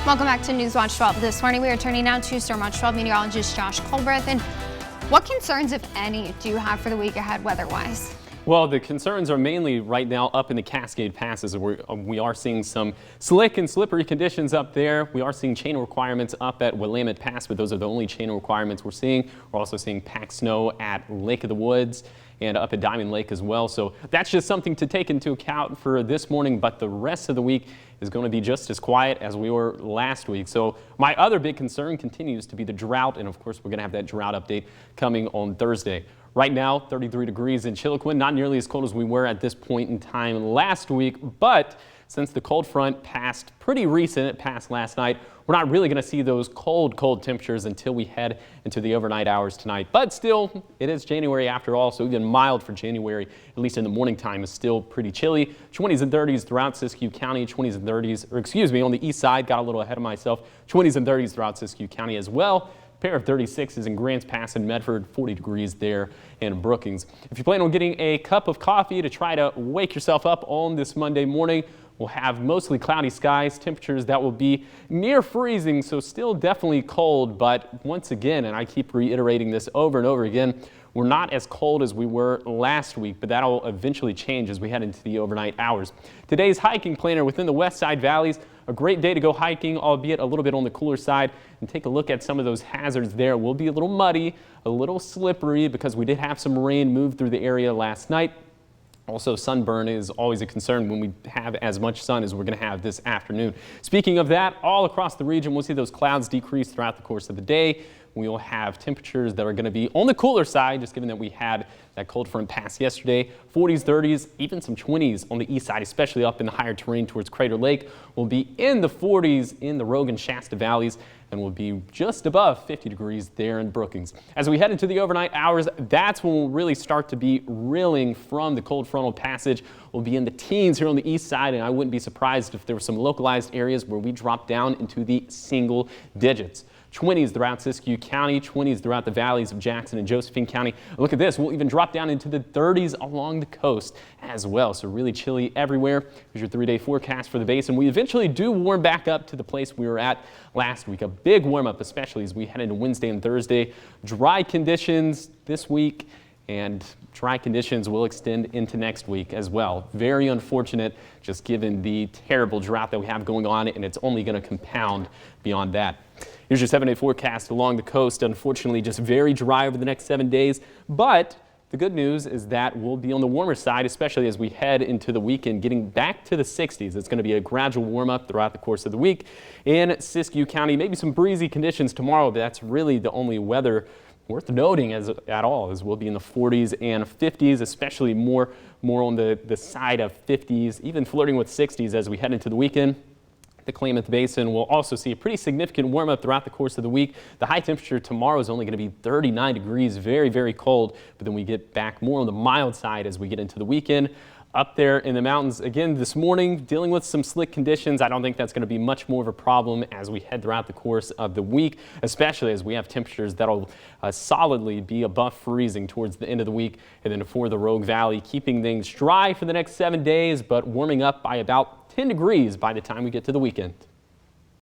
Welcome back to Newswatch 12. This morning we are turning now to Storm Watch 12 meteorologist Josh Colbreth. And what concerns, if any, do you have for the week ahead weather-wise? Well, the concerns are mainly right now up in the Cascade Passes. We are seeing some slick and slippery conditions up there. We are seeing chain requirements up at Willamette Pass, but those are the only chain requirements we're seeing. We're also seeing packed snow at Lake of the Woods and up at Diamond Lake as well. So that's just something to take into account for this morning, but the rest of the week is going to be just as quiet as we were last week. So my other big concern continues to be the drought, and of course we're going to have that drought update coming on Thursday. Right now, 33 degrees in Chiloquin, not nearly as cold as we were at this point in time last week, but since the cold front passed pretty recent, it passed last night, we're not really going to see those cold temperatures until we head into the overnight hours tonight. But still, it is January after all, so even mild for January, at least in the morning time, is still pretty chilly. 20s and 30s throughout Siskiyou County, 20s and 30s, or excuse me, on the east side, got a little ahead of myself, 20s and 30s throughout Siskiyou County as well. Pair of 36s in Grants Pass and Medford, 40 degrees there in Brookings. If you plan on getting a cup of coffee to try to wake yourself up on this Monday morning, we'll have mostly cloudy skies, temperatures that will be near freezing, so still definitely cold. But once again, and I keep reiterating this over and over again, we're not as cold as we were last week, but that'll eventually change as we head into the overnight hours. Today's hiking planner within the West Side Valleys, a great day to go hiking, albeit a little bit on the cooler side, and take a look at some of those hazards there. It will be a little muddy, a little slippery because we did have some rain move through the area last night. Also, sunburn is always a concern when we have as much sun as we're going to have this afternoon. Speaking of that, all across the region, we'll see those clouds decrease throughout the course of the day. We will have temperatures that are going to be on the cooler side, just given that we had that cold front pass yesterday. 40s, 30s, even some 20s on the east side, especially up in the higher terrain towards Crater Lake. We'll be in the 40s in the Rogue and Shasta valleys, and we'll be just above 50 degrees there in Brookings. As we head into the overnight hours, that's when we'll really start to be reeling from the cold frontal passage. We'll be in the teens here on the east side, and I wouldn't be surprised if there were some localized areas where we drop down into the single digits. 20s throughout Siskiyou County, 20s throughout the valleys of Jackson and Josephine County. Look at this, we'll even drop down into the 30s along the coast as well. So really chilly everywhere. Here's your 3-day forecast for the basin. We eventually do warm back up to the place we were at last week. A big warm up, especially as we head into Wednesday and Thursday. Dry conditions this week, and dry conditions will extend into next week as well. Very unfortunate, just given the terrible drought that we have going on, and it's only going to compound beyond that. Here's your 7-day forecast along the coast. Unfortunately, just very dry over the next 7 days, but the good news is that we'll be on the warmer side, especially as we head into the weekend, getting back to the 60s. It's going to be a gradual warm up throughout the course of the week in Siskiyou County. Maybe some breezy conditions tomorrow, but that's really the only weather worth noting at all, as we'll be in the 40s and 50s, especially more on the side of 50s, even flirting with 60s as we head into the weekend. The Klamath Basin will also see a pretty significant warm up throughout the course of the week. The high temperature tomorrow is only going to be 39 degrees, very cold, but then we get back more on the mild side as we get into the weekend. Up there in the mountains again this morning, dealing with some slick conditions. I don't think that's going to be much more of a problem as we head throughout the course of the week, especially as we have temperatures that'll solidly be above freezing towards the end of the week. And then for the Rogue Valley, keeping things dry for the next 7 days, but warming up by about 10 degrees by the time we get to the weekend.